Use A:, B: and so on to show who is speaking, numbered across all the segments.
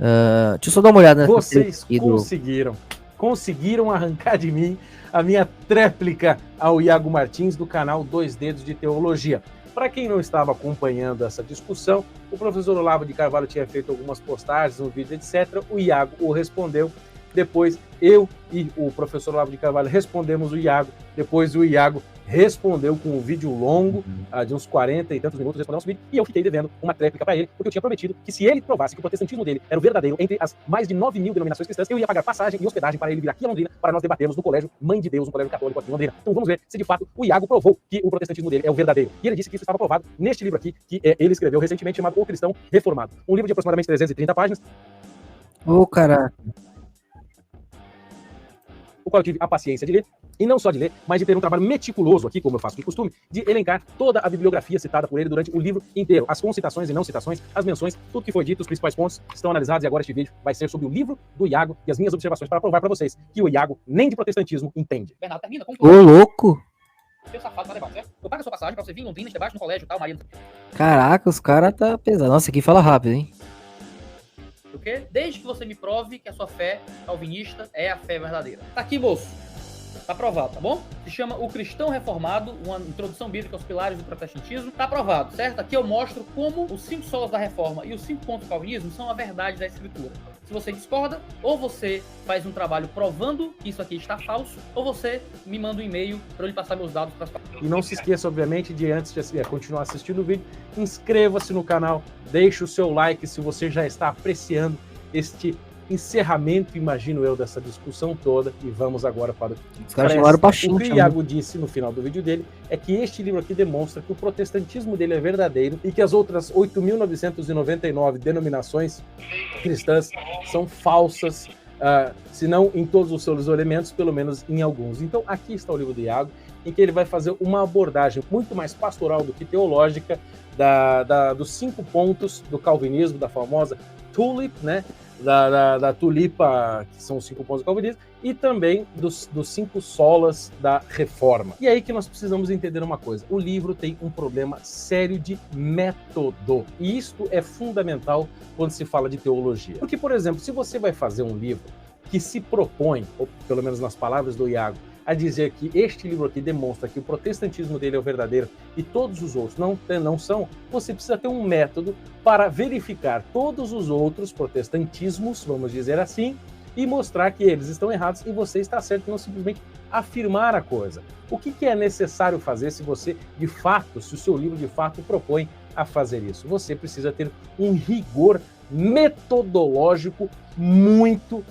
A: Deixa eu só dar uma olhada.
B: Vocês conseguiram arrancar de mim a minha tréplica ao Iago Martins do canal Dois Dedos de Teologia. Para quem não estava acompanhando essa discussão, o professor Olavo de Carvalho tinha feito algumas postagens, um vídeo, etc. O Iago o respondeu. Depois eu e o professor Olavo de Carvalho respondemos o Iago. Depois o Iago respondeu com um vídeo longo, de uns 40 e tantos minutos, respondeu nosso vídeo, e eu fiquei devendo uma tréplica para ele, porque eu tinha prometido que se ele provasse que o protestantismo dele era o verdadeiro entre as mais de 9.000 denominações cristãs, eu ia pagar passagem e hospedagem para ele vir aqui a Londrina, para nós debatermos no Colégio Mãe de Deus, um colégio católico aqui em Londrina. Então vamos ver se de fato o Iago provou que o protestantismo dele é o verdadeiro. E ele disse que isso estava provado neste livro aqui, que ele escreveu recentemente, chamado O Cristão Reformado. Um livro de aproximadamente 330 páginas.
A: Caraca.
B: O qual eu tive a paciência de ler, e não só de ler, mas de ter um trabalho meticuloso aqui, como eu faço de costume, de elencar toda a bibliografia citada por ele durante o livro inteiro. As concitações e não citações, as menções, tudo que foi dito, os principais pontos estão analisados, e agora este vídeo vai ser sobre o livro do Iago e as minhas observações para provar para vocês que o Iago nem de protestantismo entende.
C: Bernardo, termina com
A: Ô, louco!
C: Seu safado para debate, certo? Eu pago a sua passagem para você vir em Londrina, este debate no colégio e tal, Maria.
A: Caraca, os caras tá pesado. Nossa, aqui fala rápido, hein?
C: Porque desde que você me prove que a sua fé calvinista é a fé verdadeira. Tá aqui, moço. Tá aprovado, tá bom? Se chama O Cristão Reformado, uma introdução bíblica aos pilares do protestantismo. Tá aprovado, certo? Aqui eu mostro como os 5 solas da reforma e os 5 pontos do calvinismo são a verdade da escritura. Se você discorda, ou você faz um trabalho provando que isso aqui está falso, ou você me manda um e-mail para eu lhe passar meus dados para as...
B: E não se esqueça, obviamente, de antes de continuar assistindo o vídeo, inscreva-se no canal, deixe o seu like se você já está apreciando este encerramento, imagino eu, dessa discussão toda, e vamos agora para
A: os caras chamaram o Pachincha.
B: O que o Iago disse no final do vídeo dele é que este livro aqui demonstra que o protestantismo dele é verdadeiro e que as outras 8.999 denominações cristãs são falsas, se não em todos os seus elementos, pelo menos em alguns. Então aqui está o livro do Iago, em que ele vai fazer uma abordagem muito mais pastoral do que teológica dos 5 pontos do calvinismo, da famosa tulip, né? Da tulipa, que são os 5 pontos do calvinismo, e também dos 5 solas da reforma. E aí que nós precisamos entender uma coisa: o livro tem um problema sério de método, e isto é fundamental quando se fala de teologia. Porque, por exemplo, se você vai fazer um livro que se propõe, ou pelo menos nas palavras do Iago, a dizer que este livro aqui demonstra que o protestantismo dele é o verdadeiro e todos os outros não são, você precisa ter um método para verificar todos os outros protestantismos, vamos dizer assim, e mostrar que eles estão errados e você está certo, e não simplesmente afirmar a coisa. O que é necessário fazer se você, de fato, se o seu livro de fato propõe a fazer isso? Você precisa ter um rigor metodológico muito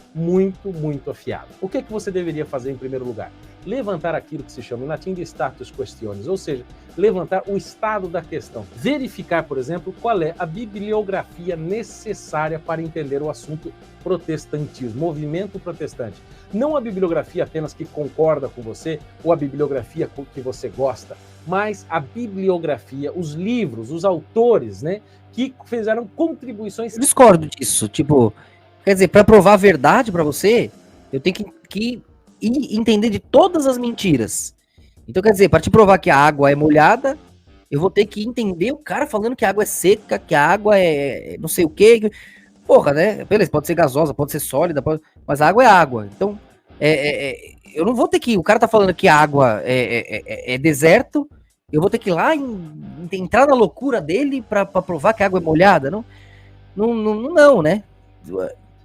B: afiado. O que você deveria fazer em primeiro lugar? Levantar aquilo que se chama em latim de status questionis, ou seja, levantar o estado da questão. Verificar, por exemplo, qual é a bibliografia necessária para entender o assunto protestantismo, movimento protestante. Não a bibliografia apenas que concorda com você, ou a bibliografia que você gosta, mas a bibliografia, os livros, os autores, né, que fizeram contribuições...
A: Eu discordo disso, tipo, quer dizer, para provar a verdade para você, eu tenho que entender de todas as mentiras. Então, quer dizer, para te provar que a água é molhada, eu vou ter que entender o cara falando que a água é seca, que a água é não sei o quê. Porra, né? Beleza, pode ser gasosa, pode ser sólida, mas a água é água. Então, eu não vou ter que... O cara tá falando que a água é deserto, eu vou ter que ir lá entrar na loucura dele para provar que a água é molhada? Não, né?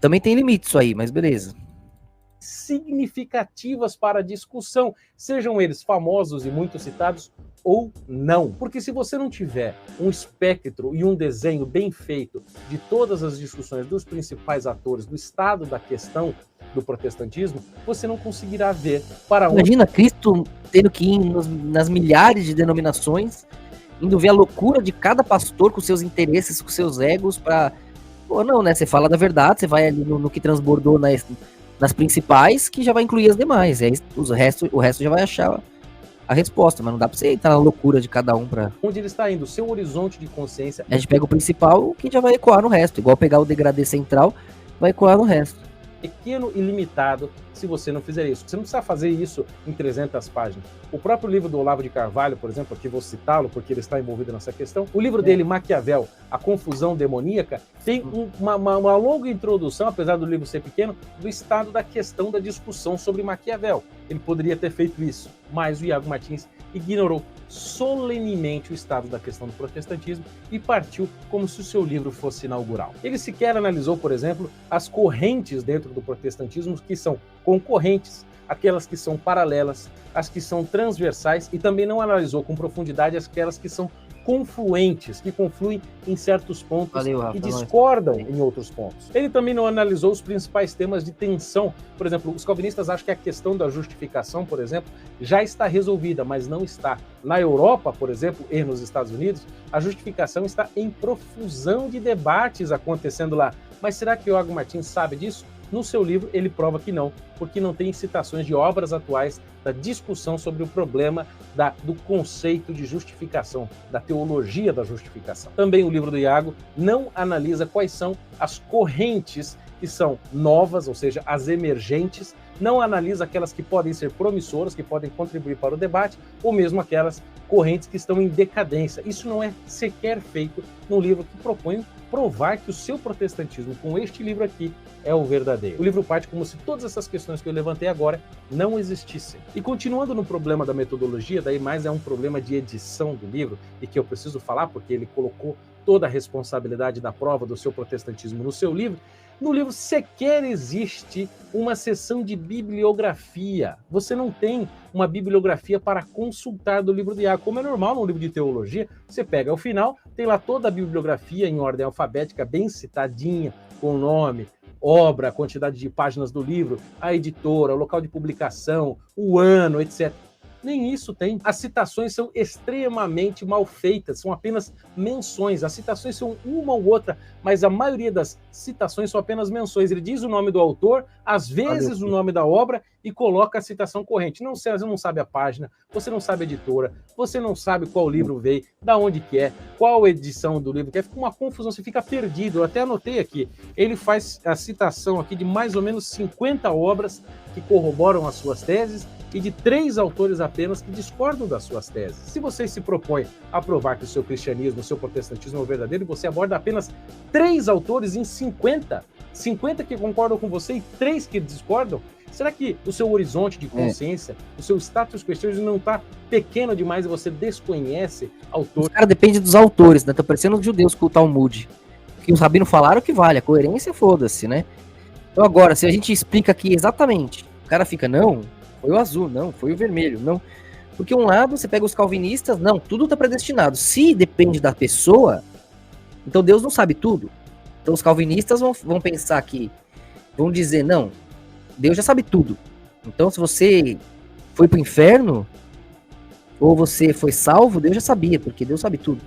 A: Também tem limite isso aí, mas beleza.
B: Significativas para a discussão, sejam eles famosos e muito citados ou não. Porque se você não tiver um espectro e um desenho bem feito de todas as discussões dos principais atores do estado da questão do protestantismo, você não conseguirá ver para onde...
A: Imagina Cristo tendo que ir nas milhares de denominações, indo ver a loucura de cada pastor com seus interesses, com seus egos, para... Pô, não, né? Você fala da verdade, você vai ali no que transbordou nas principais, que já vai incluir as demais. E aí o resto já vai achar a resposta, mas não dá pra você entrar na loucura de cada um pra...
B: Onde ele está indo, o seu horizonte de consciência...
A: A gente pega o principal, que já vai ecoar no resto. Igual pegar o degradê central, vai ecoar no resto.
B: Pequeno e limitado se você não fizer isso. Você não precisa fazer isso em 300 páginas. O próprio livro do Olavo de Carvalho, por exemplo, aqui vou citá-lo porque ele está envolvido nessa questão, o livro dele, Maquiavel, A Confusão Demoníaca, tem uma longa introdução, apesar do livro ser pequeno, do estado da questão da discussão sobre Maquiavel. Ele poderia ter feito isso, mas o Iago Martins ignorou solenemente o estado da questão do protestantismo e partiu como se o seu livro fosse inaugural. Ele sequer analisou, por exemplo, as correntes dentro do protestantismo que são concorrentes, aquelas que são paralelas, as que são transversais, e também não analisou com profundidade aquelas que são confluentes, que confluem em certos pontos e discordam em outros pontos. Ele também não analisou os principais temas de tensão. Por exemplo, os calvinistas acham que a questão da justificação, por exemplo, já está resolvida, mas não está. Na Europa, por exemplo, e nos Estados Unidos, a justificação está em profusão de debates acontecendo lá. Mas será que o Iago Martins sabe disso? No seu livro, ele prova que não, porque não tem citações de obras atuais da discussão sobre o problema do conceito de justificação, da teologia da justificação. Também o livro do Iago não analisa quais são as correntes que são novas, ou seja, as emergentes, não analisa aquelas que podem ser promissoras, que podem contribuir para o debate, ou mesmo aquelas correntes que estão em decadência. Isso não é sequer feito num livro que propõe provar que o seu protestantismo com este livro aqui é o verdadeiro. O livro parte como se todas essas questões que eu levantei agora não existissem. E continuando no problema da metodologia, daí mais é um problema de edição do livro, e que eu preciso falar porque ele colocou toda a responsabilidade da prova do seu protestantismo no seu livro. No livro sequer existe uma seção de bibliografia. Você não tem uma bibliografia para consultar do livro de Iago. Como é normal no livro de teologia, você pega ao final, tem lá toda a bibliografia em ordem alfabética, bem citadinha, com o nome, obra, a quantidade de páginas do livro, a editora, o local de publicação, o ano, etc. Nem isso tem. As citações são extremamente mal feitas, são apenas menções. As citações são uma ou outra, mas a maioria das citações são apenas menções. Ele diz o nome do autor, às vezes o nome da obra, e coloca a citação corrente. Não, você não sabe a página, você não sabe a editora, você não sabe qual livro veio, da onde que é, qual edição do livro que é. Fica uma confusão, você fica perdido. Eu até anotei aqui. Ele faz a citação aqui de mais ou menos 50 obras que corroboram as suas teses, e de 3 autores apenas que discordam das suas teses. Se você se propõe a provar que o seu cristianismo, o seu protestantismo é o verdadeiro, e você aborda apenas 3 autores em 50 que concordam com você e 3 que discordam, será que o seu horizonte de consciência, o seu status quo não está pequeno demais e você desconhece autores?
A: Cara, depende dos autores, né? Tá parecendo os judeus com o Talmud. O que os rabinos falaram que vale, a coerência foda-se, né? Então agora, se a gente explica aqui exatamente, o cara fica, não, foi o azul, não, foi o vermelho, não. Porque um lado, você pega os calvinistas, não, tudo está predestinado. Se depende da pessoa, então Deus não sabe tudo. Então os calvinistas vão pensar que, vão dizer, não, Deus já sabe tudo. Então se você foi pro inferno, ou você foi salvo, Deus já sabia, porque Deus sabe tudo.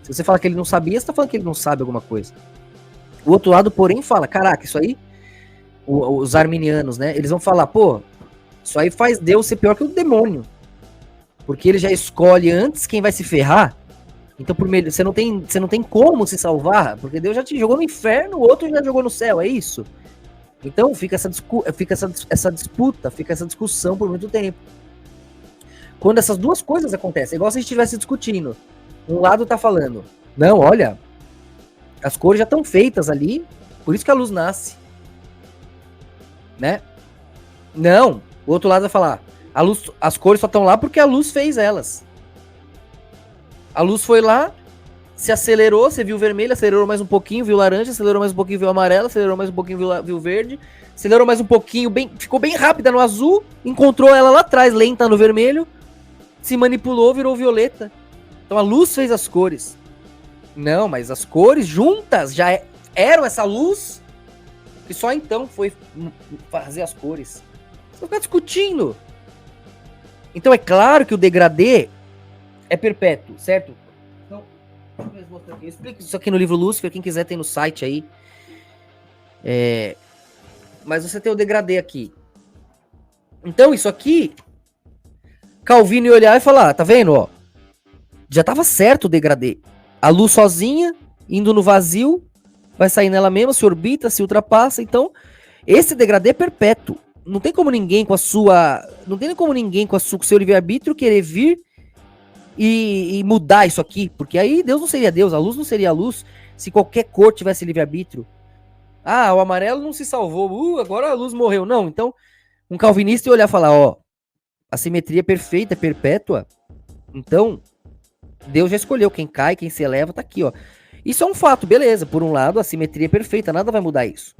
A: Se você fala que ele não sabia, você está falando que ele não sabe alguma coisa. O outro lado, porém, fala, caraca, isso aí, os arminianos, né, eles vão falar, pô, isso aí faz Deus ser pior que o demônio. Porque ele já escolhe antes quem vai se ferrar. Então, por meio, você não tem como se salvar, porque Deus já te jogou no inferno, o outro já jogou no céu, é isso. Então, fica essa disputa, fica essa discussão por muito tempo. Quando essas duas coisas acontecem, é igual se a gente estivesse discutindo. Um lado tá falando, não, olha, as cores já estão feitas ali, por isso que a luz nasce. Né? Não. O outro lado vai falar, as cores só estão lá porque a luz fez elas. A luz foi lá, se acelerou, você viu vermelho, acelerou mais um pouquinho, viu laranja, acelerou mais um pouquinho, viu amarelo, acelerou mais um pouquinho, viu verde, acelerou mais um pouquinho, ficou bem rápida no azul, encontrou ela lá atrás, lenta no vermelho, se manipulou, virou violeta. Então a luz fez as cores. Não, mas as cores juntas já eram essa luz, que só então foi fazer as cores. Você vai ficar discutindo. Então é claro que o degradê é perpétuo, certo? Então, eu explico isso aqui no livro Lúcifer, quem quiser tem no site aí. Mas você tem o degradê aqui. Então isso aqui, Calvino ia olhar e falar, tá vendo, ó? Já tava certo o degradê. A luz sozinha, indo no vazio, vai sair nela mesma, se orbita, se ultrapassa. Então, esse degradê é perpétuo. não tem como ninguém com a sua, não tem como ninguém com o seu livre-arbítrio querer vir e mudar isso aqui, porque aí Deus não seria Deus, a luz não seria a luz, se qualquer cor tivesse livre-arbítrio. Ah, o amarelo não se salvou, agora a luz morreu. Não, então um calvinista ia olhar e falar, ó, a simetria é perfeita, é perpétua, então Deus já escolheu quem cai, quem se eleva, tá aqui, ó. Isso é um fato, beleza, por um lado a simetria é perfeita, nada vai mudar isso.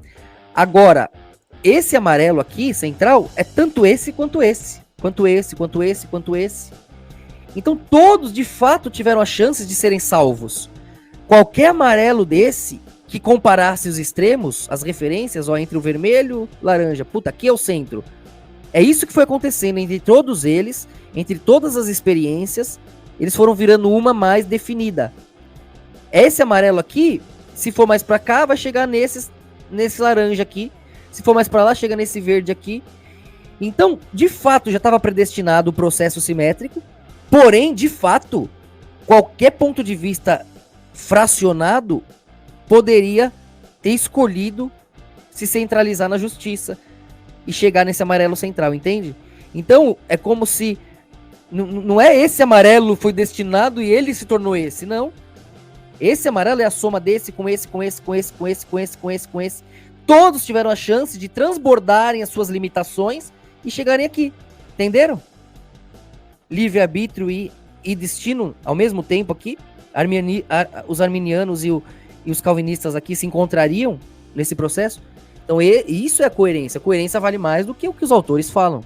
A: Agora, esse amarelo aqui, central, é tanto esse quanto esse, quanto esse, quanto esse, quanto esse. Então todos de fato tiveram a chance de serem salvos. Qualquer amarelo desse que comparasse os extremos, as referências, ó, entre o vermelho e laranja, puta, aqui é o centro. É isso que foi acontecendo entre todos eles, entre todas as experiências, eles foram virando uma mais definida. Esse amarelo aqui, se for mais pra cá, vai chegar nesse laranja aqui. Se for mais pra lá, chega nesse verde aqui. Então, de fato, já estava predestinado o processo simétrico. Porém, de fato, qualquer ponto de vista fracionado poderia ter escolhido se centralizar na justiça e chegar nesse amarelo central, entende? Então, é como se não é esse amarelo foi destinado e ele se tornou esse, não. Esse amarelo é a soma desse com esse, com esse, com esse, com esse, com esse, com esse, com esse. Todos tiveram a chance de transbordarem as suas limitações e chegarem aqui, entenderam? Livre-arbítrio e destino ao mesmo tempo aqui. Os arminianos e os calvinistas aqui se encontrariam nesse processo. Então isso é a coerência. A coerência vale mais do que o que os autores falam.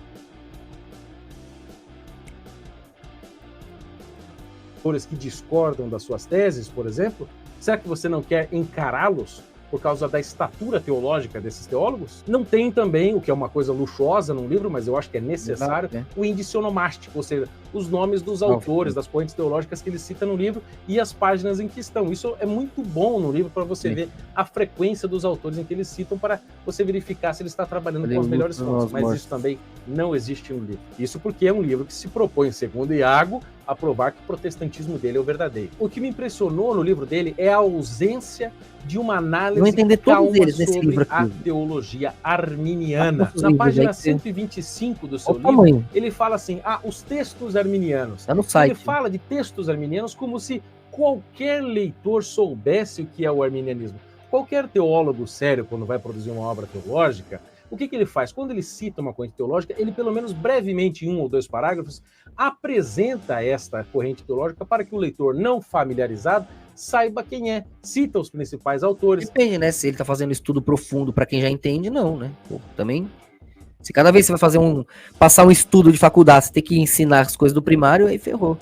B: Autores que discordam das suas teses, por exemplo, será que você não quer encará-los por causa da estatura teológica desses teólogos? Não tem também, o que é uma coisa luxuosa num livro, mas eu acho que é necessário, o índice onomástico, ou seja, os nomes dos autores, das correntes teológicas que ele cita no livro e as páginas em que estão. Isso é muito bom no livro para você ver a frequência dos autores em que eles citam, para você verificar se ele está trabalhando com as melhores fontes, mas isso também não existe no livro. Isso porque é um livro que se propõe, segundo Iago, a provar que o protestantismo dele é o verdadeiro. O que me impressionou no livro dele é a ausência de uma análise calma sobre a teologia arminiana. Na página 125 do seu livro, ele fala assim, os textos arminianos.
A: Tá no site.
B: Ele fala de textos arminianos como se qualquer leitor soubesse o que é o arminianismo. Qualquer teólogo sério, quando vai produzir uma obra teológica, o que ele faz? Quando ele cita uma corrente teológica, ele, pelo menos brevemente, em 1 ou 2 parágrafos, apresenta esta corrente teológica para que o leitor não familiarizado saiba quem é, cita os principais autores.
A: Depende, né? Se ele tá fazendo estudo profundo para quem já entende, não, né? Pô, também, se cada vez você vai fazer passar um estudo de faculdade, você tem que ensinar as coisas do primário, aí ferrou.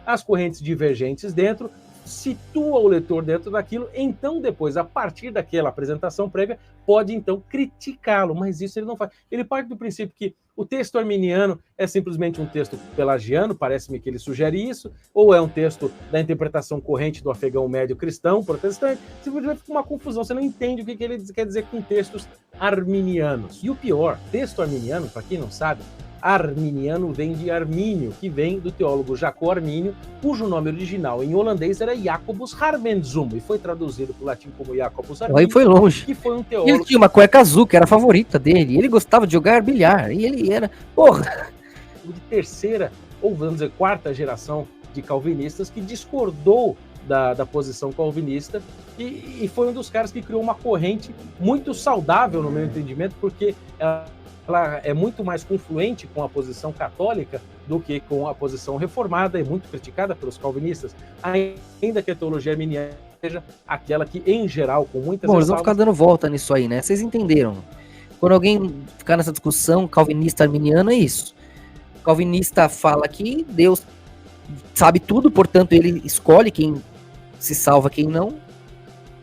B: As correntes divergentes dentro, situa o leitor dentro daquilo, então depois, a partir daquela apresentação prévia, pode então criticá-lo, mas isso ele não faz. Ele parte do princípio que o texto arminiano é simplesmente um texto pelagiano, parece-me que ele sugere isso, ou é um texto da interpretação corrente do afegão médio cristão, protestante, simplesmente fica uma confusão, você não entende o que ele quer dizer com textos arminianos. E o pior, texto arminiano, para quem não sabe, arminiano vem de Armínio, que vem do teólogo Jacó Armínio, cujo nome original em holandês era Jacobus Harmenszoon, e foi traduzido para o latim como Jacobus Armínio.
A: Aí foi longe.
B: Que foi um teólogo.
A: Ele tinha uma cueca azul, que era a favorita dele, e ele gostava de jogar bilhar, e ele era, porra,
B: de terceira, ou vamos dizer, quarta geração de calvinistas, que discordou da posição calvinista, e foi um dos caras que criou uma corrente muito saudável, no meu entendimento, porque ela é muito mais confluente com a posição católica do que com a posição reformada, e muito criticada pelos calvinistas, ainda que a teologia arminiana seja aquela que, em geral, com muitas...
A: Bom, eles vão ficar dando volta nisso aí, né? Vocês entenderam? Quando alguém ficar nessa discussão calvinista-arminiana, é isso. O calvinista fala que Deus sabe tudo, portanto ele escolhe quem se salva, quem não.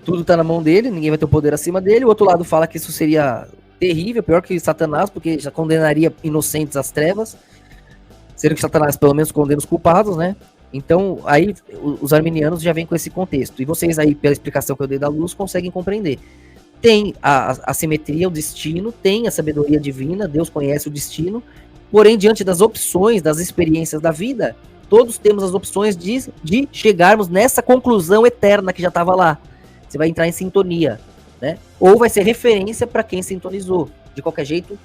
A: Tudo tá na mão dele, ninguém vai ter o poder acima dele. O outro lado fala que isso seria terrível, pior que Satanás, porque já condenaria inocentes às trevas, sendo que Satanás pelo menos condena os culpados, né? Então, aí os arminianos já vêm com esse contexto. E vocês aí, pela explicação que eu dei da luz, conseguem compreender. Tem a simetria, o destino, tem a sabedoria divina, Deus conhece o destino, porém, diante das opções, das experiências da vida, todos temos as opções de chegarmos nessa conclusão eterna que já estava lá. Você vai entrar em sintonia, né? Ou vai ser referência para quem sintonizou. De qualquer jeito,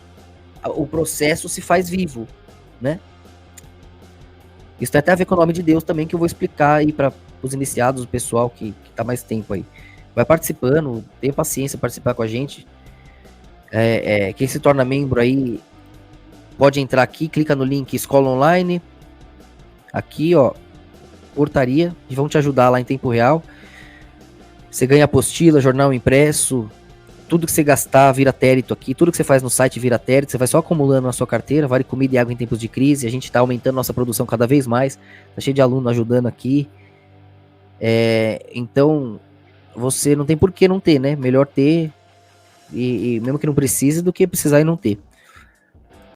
A: o processo se faz vivo, né? Isso tem até a ver com o nome de Deus também, que eu vou explicar aí para os iniciados, o pessoal que tá mais tempo aí. Vai participando, tenha paciência participar com a gente. Quem se torna membro aí, pode entrar aqui, clica no link Escola Online. Aqui, ó, portaria, e vão te ajudar lá em tempo real. Você ganha apostila, jornal impresso, tudo que você gastar vira térito aqui, tudo que você faz no site vira térito, você vai só acumulando na sua carteira, vale comida e água em tempos de crise, a gente tá aumentando nossa produção cada vez mais, tá cheio de aluno ajudando aqui. Então, você não tem por que não ter, né? Melhor ter, e mesmo que não precise, do que precisar e não ter.